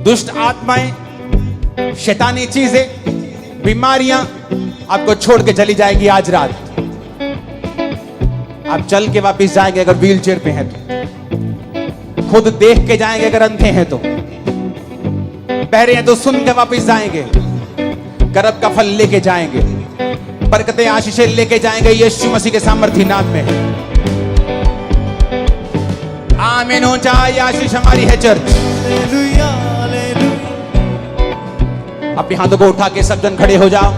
दुष्ट आत्माएं, शैतानी चीजें, बीमारियां आपको छोड़ के चली जाएंगी। आज रात आप चल के वापस जाएंगे अगर व्हील चेयर पे हैं तो, खुद देख के जाएंगे अगर अंधे हैं तो, बहरे हैं तो सुन के वापस जाएंगे, करब का फल लेके जाएंगे, बरकतें आशीषें लेके जाएंगे यीशु मसीह के सामर्थी नाम में। आमीन हो जाए, आशीष हमारी है चर्च। अपने हाथों को उठा के सब जन खड़े हो जाओ।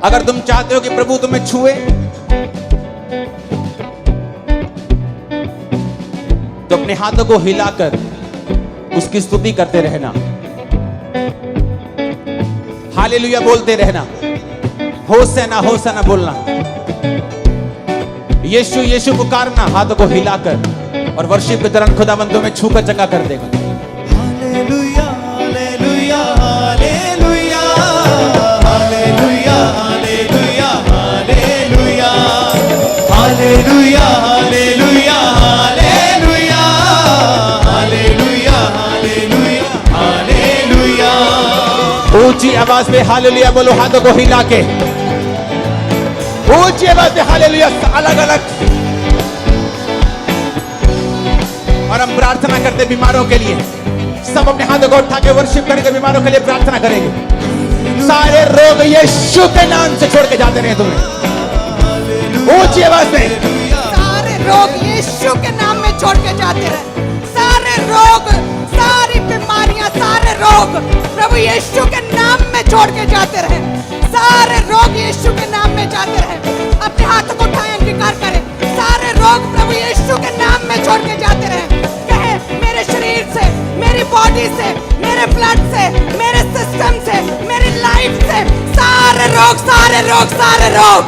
अगर तुम चाहते हो कि प्रभु तुम्हें छुए तो अपने हाथों को हिलाकर उसकी स्तुति करते रहना, हालेलुया बोलते रहना, होसैना होसैना बोलना, यीशु यीशु पुकारना हाथों को हिलाकर, और वर्शिप के दौरान खुदावंद तुम्हें छूकर चंगा कर देगा। Hallelujah hallelujah hallelujah hallelujah hallelujah hallelujah hallelujah hallelujah hallelujah hallelujah hallelujah. ऊंची आवाज में हालेलुया बोलो, हाथों को हिला के ऊंची आवाज में हालेलुया, अलग अलग। और हम प्रार्थना करते बीमारों के लिए, सब अपने हाथों को उठा के वर्शिप करके बीमारों के लिए प्रार्थना करेंगे। सारे रोग यीशु के नाम से छोड़ के जाते रहे तुम्हें, ऊंची आवाज में। सारे रोग यीशु के नाम में छोड़ के जाते रहे, सारे रोग, सारी बीमारियां, सारे रोग प्रभु यीशु के नाम में छोड़ के जाते रहे, सारे रोग यीशु के नाम में जाते रहे। अपने हाथों को उठाएं, अंगीकार करें, सारे रोग प्रभु यीशु के नाम में छोड़ के जाते रहे। कहे मेरे शरीर से, मेरी बॉडी से, मेरे ब्लड से, मेरे सिस्टम से, मेरी लाइफ से सारे रोग, सारे रोग, सारे रोग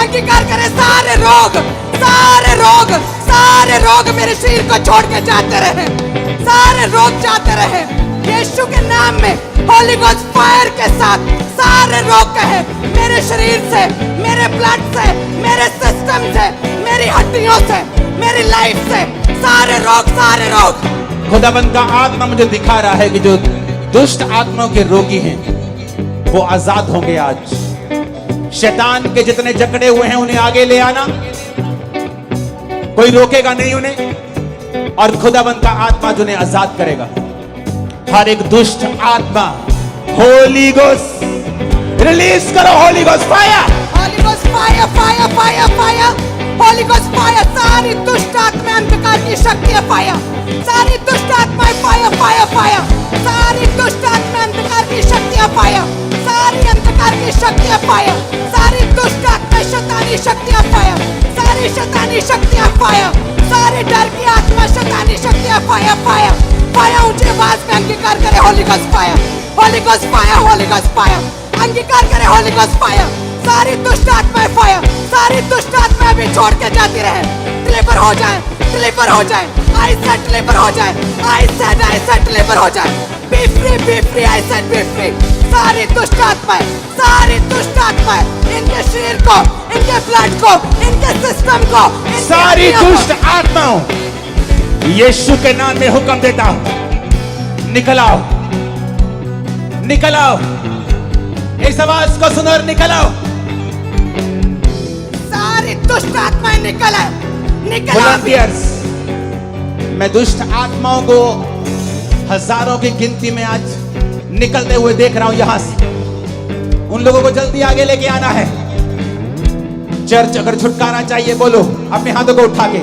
अंगीकार करें, सारे रोग, सारे रोग, सारे रोग मेरे शरीर को छोड़ के जाते रहे, सारे रोग जाते रहे यीशु के नाम में। होली गोस्ट फायर के साथ सारे रोग कहे मेरे शरीर से, मेरे ब्लड से, मेरे सिस्टम से, मेरी हड्डियों से, मेरी लाइफ से सारे रोग, सारे रोग। खुदाबंद का आत्मा मुझे दिखा रहा है कि जो दुष्ट आत्माओं के रोगी हैं वो आजाद होंगे आज। शैतान के जितने जकड़े हुए हैं उन्हें आगे ले आना, कोई रोकेगा नहीं उन्हें, और खुदाबंद का आत्मा जो उन्हें आजाद करेगा। हर एक दुष्ट आत्मा होली गोस्ट रिलीज करो, Holi ghost fire, Holi ghost fire, fire, fire, fire, Holi ghost fire. सारी दुष्ट आत्मा, अंधकार की शक्तियां फायर, सारी दुष्ट आत्माएं फायर, फायर, फायर, सारी दुष्ट आत्मा, अंधकार की शक्तियां फायर, सारी अंधकार की शक्तियां फायर, सारी दुष्ट आत्मा, शैतानी शक्तियां फायर, सारी शैतानी शक्तियां फायर, सारे डर की आत्मा, शैतानी शक्तियां फायर, फायर, फायर। ऊंची आवाज में अंगीकार करे Holi ghost fire, Holi ghost fire, Holi ghost fire, अंगीकार करे होली गोस्ट फायर। सारी दुष्ट आत्माएं फायर, सारी दुष्ट आत्माएं भी छोड़ के जाती रहे, डिलीवर हो जाए, डिलीवर हो जाए, आई सेड डिलीवर हो जाए, आई सेड डिलीवर हो जाए, B free, B free, I said B free. सारी दुष्ट आत्माएं, सारी दुष्ट आत्माएं इनके शरीर को, इनके ब्लड को, इनके सिस्टम को, सारी दुष्ट आत्माओं यीशु के नाम में हुक्म देता हूं, निकल आओ, निकल आओ, इस आवाज को सुनो और निकल आओ। सारी दुष्ट आत्माएं निकल आए, निकल आओ। वॉलंटियर्स, मैं दुष्ट आत्माओं को हजारों की गिनती में आज निकलते हुए देख रहा हूं यहां से। उन लोगों को जल्दी आगे लेके आना है। चर्च अगर छुटकारा चाहिए बोलो, अपने हाथों को उठा के।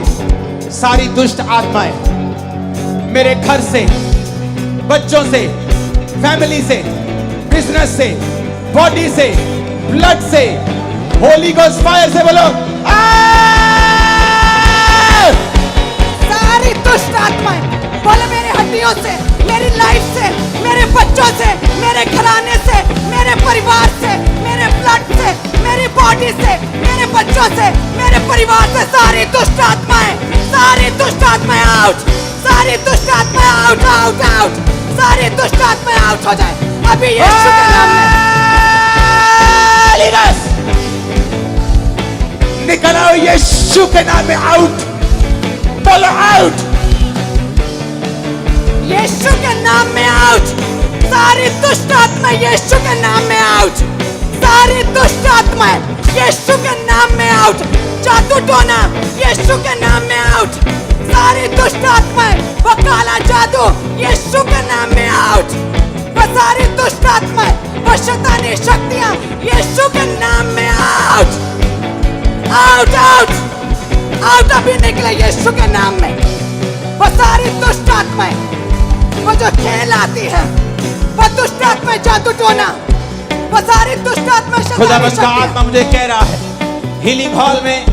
सारी दुष्ट आत्माएं मेरे घर से, बच्चों से, फैमिली से, बिजनेस से, बॉडी से, ब्लड से, होली गोस्ट फायर से बोलो सारी दुष्ट आत्माएं बोलो मेरे हड्डियों से, मेरी लाइफ से, मेरे बच्चों से, मेरे घराने से, मेरे परिवार से, मेरे ब्लड से, मेरी बॉडी से, मेरे बच्चों से, मेरे परिवार से सारी दुष्ट आत्माएं, सारी दुष्ट आत्माएं आउट, सारी दुष्ट आत्माएं आउट, आउट, आउट, सारी दुष्ट आत्माएं आउट हो जाए अभी यीशु के नाम में। निकल आओ यीशु के नाम में, आउट, बोलो आउट। यीशु के नाम में आउट। सारी दुष्ट आत्मा यीशु के नाम में आउट। सारी दुष्ट आत्मा यीशु के नाम में आउट। जादू टोना यीशु के नाम में आउट। सारी दुष्ट आत्मा वो काला जादू यीशु के नाम में आउट। वो सारी दुष्ट आत्मा वो शैतानी शक्तियां यीशु के नाम में आउट। आउट आउट आउट अभी निकले यीशु के नाम में। वो सारी दुष्ट आत्माएं वो जो खेल आती है, वो दुष्ट आत्मा जादू टोना, वो सारी दुष्ट आत्मा खुदावंद का आत्मा मुझे कह रहा है हीलिंग हॉल में,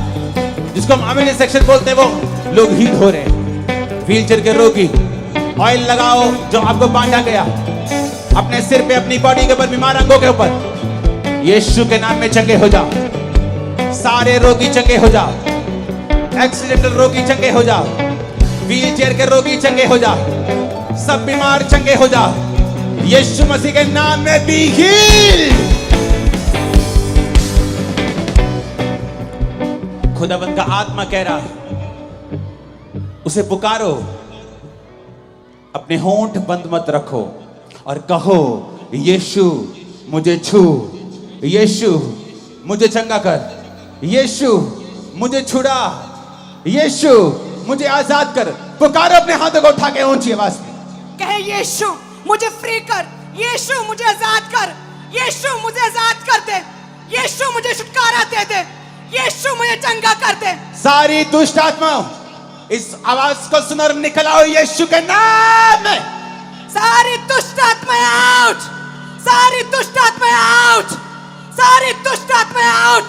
जिसको हम अमेनिटी सेक्शन बोलते हैं, वो लोग हील हो रहे हैं। व्हीलचेयर के रोगी ऑयल लगाओ जो आपको बांधा गया, अपने सिर पे, अपनी बॉडी के ऊपर, बीमार अंगों के ऊपर, यीशु के नाम में चंगे हो जाओ। सारे रोगी चंगे हो जाओ। एक्सीडेंटल रोगी चंगे हो जाओ। व्हीलचेयर के रोगी चंगे हो जाओ। सब बीमार चंगे हो जाओ यीशु मसीह के नाम में। Be heal. खुदावंद का आत्मा कह रहा है उसे पुकारो, अपने होंठ बंद मत रखो और कहो यीशु मुझे छू, यीशु मुझे चंगा कर, यीशु मुझे छुड़ा, यीशु मुझे आजाद कर। पुकारो अपने हाथों को उठा के ऊंची आवाज में कहे यीशु मुझे फ्री कर, यीशु मुझे आजाद कर, यीशु मुझे आजाद कर दे, यीशु मुझे छुटकारा दे दे, यीशु मुझे चंगा कर दे। सारी दुष्ट आत्माओं इस आवाज को सुनो और निकल आओ यीशु के नाम में। सारी दुष्ट आत्माएं आउट। सारी दुष्ट आत्माएं आउट। सारी दुष्ट आत्माएं आउट।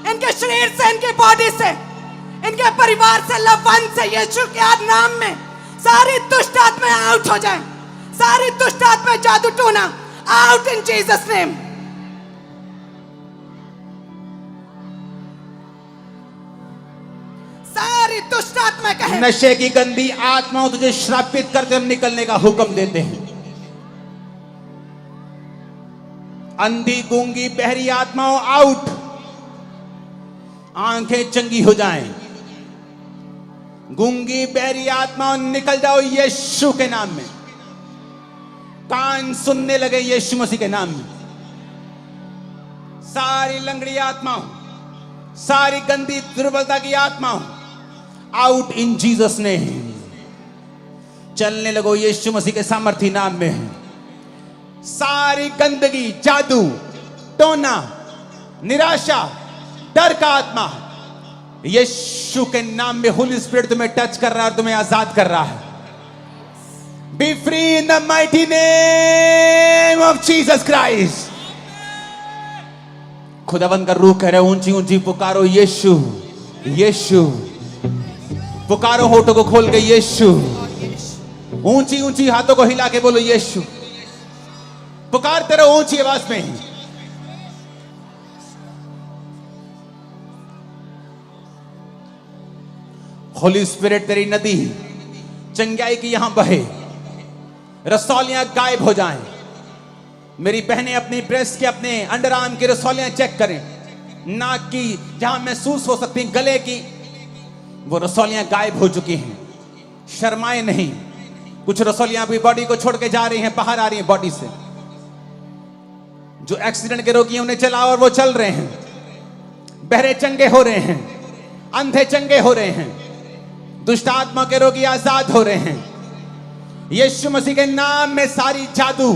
इनके शरीर से, इनके बॉडी से, इनके परिवार से, लवन से, यीशु के नाम में सारी दुष्ट आत्माएं आउट हो जाएं। सारी दुष्ट आत्माएं जादू टोना आउट इन जीसस नेम। सारी दुष्ट आत्मा कहे नशे की गंदी आत्माओं तुझे श्रापित करके हम निकलने का हुक्म देते हैं। अंधी, गूंगी, बहरी आत्माओं आउट। आंखें चंगी हो जाएं। गूंगी, बहरी आत्माओं निकल जाओ यीशु के नाम में। कान सुनने लगे यीशु मसीह के नाम में। सारी लंगड़ी आत्माओं, सारी गंदी दुर्बलता की आत्माओं आउट इन जीसस नेम। चलने लगो यीशु मसीह के सामर्थी नाम में। सारी गंदगी, जादू टोना, निराशा, डर का आत्मा यीशु के नाम में होली स्पिरिट तुम्हें टच कर रहा है और तुम्हें आजाद कर रहा है। B free in the mighty name of Jesus Christ. खुदावंद का रूह कह रहा है ऊंची ऊंची पुकारो यीशु, यीशु। पुकारो होठों को खोल के यीशु। ऊंची ऊंची हाथों को हिला के बोलो यीशु। पुकारते रहो ऊंची आवाज में। होली स्पिरिट तेरी नदी चंगाई की यहां बहे, रसौलियां गायब हो जाएं। मेरी बहनें अपनी ब्रेस्ट के, अपने अंडर आर्म की रसौलियां चेक करें। नाक की जहां महसूस हो सकती, गले की, वो रसौलियां गायब हो चुकी हैं। शर्माए नहीं। कुछ रसौलियां भी बॉडी को छोड़ के जा रही हैं, बाहर आ रही हैं बॉडी से। जो एक्सीडेंट के रोगी हैं उन्हें चलाओ और वो चल रहे हैं। बहरे चंगे हो रहे हैं, अंधे चंगे हो रहे हैं, दुष्ट आत्मा के रोगी आजाद हो रहे हैं। यीशु मसीह के नाम में सारी जादू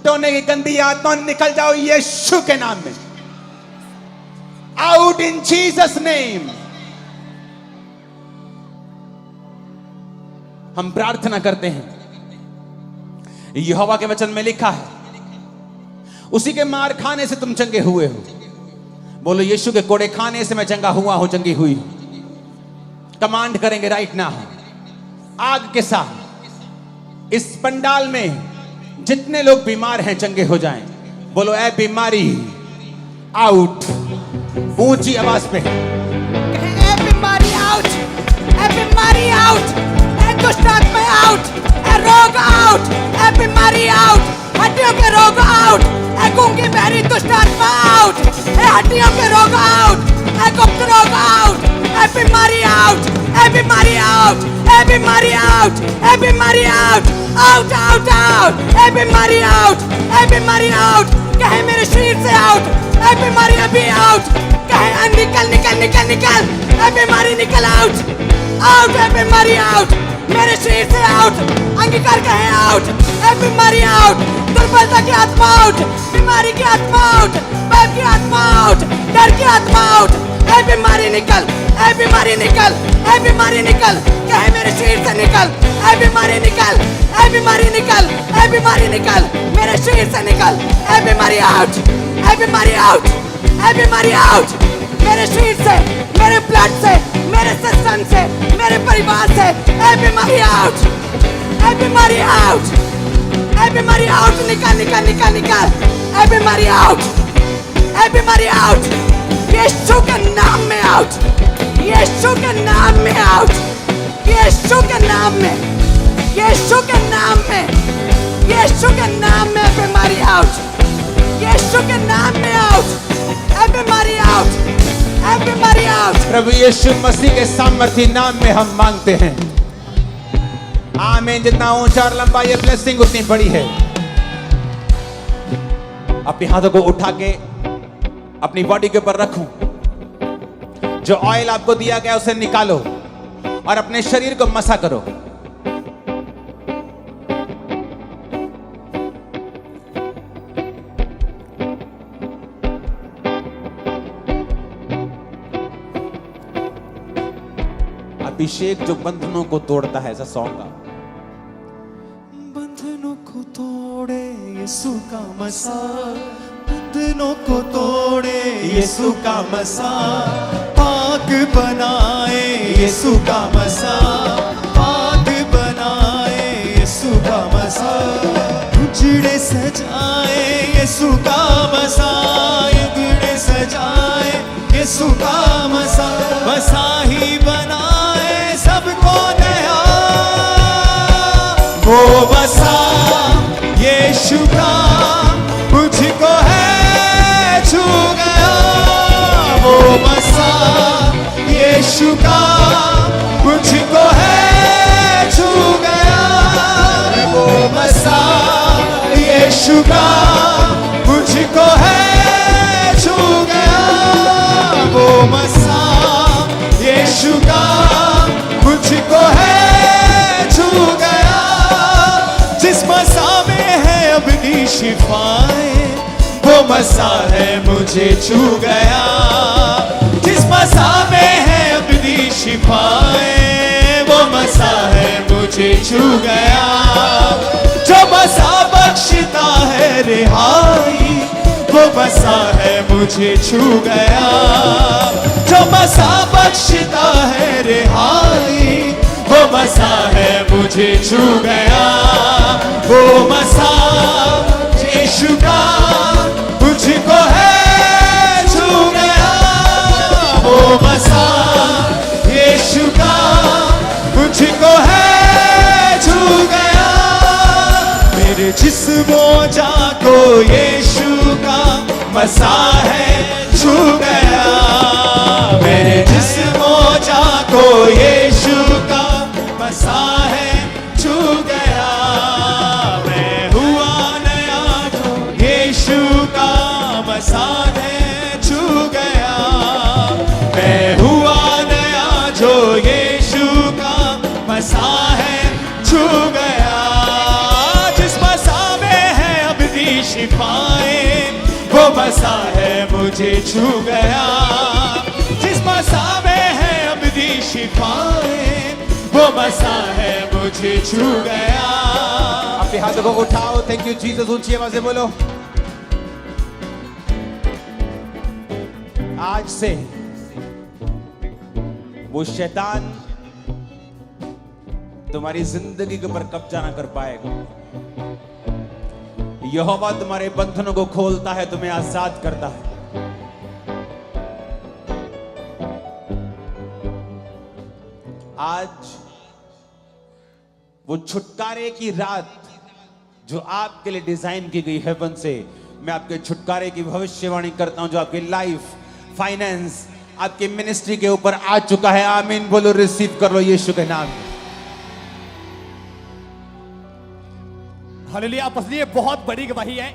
टोने की गंदी आत्मा निकल जाओ यीशु के नाम में। Out in Jesus name. हम प्रार्थना करते हैं, यहोवा के वचन में लिखा है उसी के मार खाने से तुम चंगे हुए हो। बोलो यीशु के कोड़े खाने से मैं चंगा हुआ हूं, चंगी हुई हूं। कमांड करेंगे राइट नाउ, आग के साथ इस पंडाल में जितने लोग बीमार हैं चंगे हो जाएं। बोलो ए बीमारी आउट, ऊंची आवाज पे। ए बीमारी आउट, ए बीमारी आउट, ए दुष्ट आत्मा आउट, ए रोग आउट, ए बीमारी आउट, हड्डियों के रोग आउट, ए गूंगी बहरी दुष्ट आत्मा आउट, ए हड्डियों के रोग आउट, ए गुप्त रोग आउट, ए बीमारी out, Every Mary out. Every Mary out. Every Mary out. Out, out, out. Every Mary out. Every Mary out. कहे मेरे शरीर से out. Every Mary अभी out. कहे निकल निकल निकल निकल. Every Mary निकल out. Out, every Mary out. मेरे शरीर से out. अंगीकार कहे out. Every Mary out. दुर्बलता की आत्मा out. बीमारी की आत्मा out. भय की आत्मा out. डर की आत्मा out. Every Mary निकल. Every Mary निकल. Every Mary निकल. कहे मेरे शरीर से निकल. Every Mary निकल. Every Mary निकल. Every Mary निकल. मेरे शरीर से निकल. Every Mary out. Every Mary out. Every Mary out. मेरे शरीर से, मेरे ब्लड से, मेरे सिस्टम से, मेरे परिवार से. Every Mary out. Every Mary out. Every Mary out. निकल निकल निकल निकल. Every Mary out. Every Mary out. यीशु के नाम में out. यीशु के नाम में out. यीशु के नाम में. यीशु के नाम में. यीशु के नाम में every Mary out. यीशु के नाम में out. Every Mary out. Every Mary out. प्रभु यीशु मसीह के सामर्थी नाम में हम मांगते हैं. आमीन. जितना ऊंचा और लंबा ये ब्लेसिंग उतनी बड़ी है. अपने हाथों को उठा के अपनी बॉडी के ऊपर रखूं. जो ऑयल आपको दिया गया उसे निकालो और अपने शरीर को मसा करो. अभिषेक जो बंधनों को तोड़ता है, ऐसा सॉन्ग का. बंधनों को तोड़े यीशु का मसा. बंधनों को तोड़े यीशु का मसा. पाक बनाए यीशु का मसा. पाक बनाए यीशु का मसा. उजड़े सजाए यीशु का मसा. उजड़े सजाए यीशु का मसा. मसा ही बनाए सबको नया. वो मसा यीशु का मुझको है छू गया. वो मसा यीशु का मुझको है छू गया. वो मसा यीशु का मुझको है छू गया. वो मसा यीशु का मुझको है छू गया. जिस मसा में है अपनी शिफाएं, वो मसा है मुझे छू गया. जिस मसा में है अपनी शिफाएं, वो मसा है मुझे छू गया. जो मसा बख्शता है रिहाई, वो मसा है मुझे छू गया. जो मसा बख्शता है रिहाई, वो मसा है मुझे छू गया. वो मसा यीशु का मुझको है छू गया. वो मसा यीशु का मुझको है छू गया. मेरे जिस्मों जा को यीशु का मसा है छू गया. मेरे जिस्मों जा को यीशु का मसा है छू गया. मैं हुआ नया जो यीशु का मसा है छू गया. मैं हुआ नया जो यीशु का मसा है छू गया. जिस मसा में है अपनी शिफाएं, वो मसा है मुझे छू गया. जिस मसा में है अपनी शिफाएं, वो मसा है मुझे छू गया. अपने हाथों को उठाओ. Thank you Jesus. ऊंची आवाज से बोलो. आज से वो शैतान तुम्हारी जिंदगी के ऊपर कब्जा ना कर पाएगा. यहोवा तुम्हारे बंधनों को खोलता है, तुम्हें आजाद करता है. आज वो छुटकारे की रात जो आपके लिए डिजाइन की गई हेवन से, मैं आपके छुटकारे की भविष्यवाणी करता हूं. जो आपकी लाइफ, फाइनेंस, आपकी मिनिस्ट्री के ऊपर आ चुका है। आमीन बोलो, रिसीव कर लो यीशु के नाम में। हालेलुया। आपस में ये बहुत बड़ी गवाही है।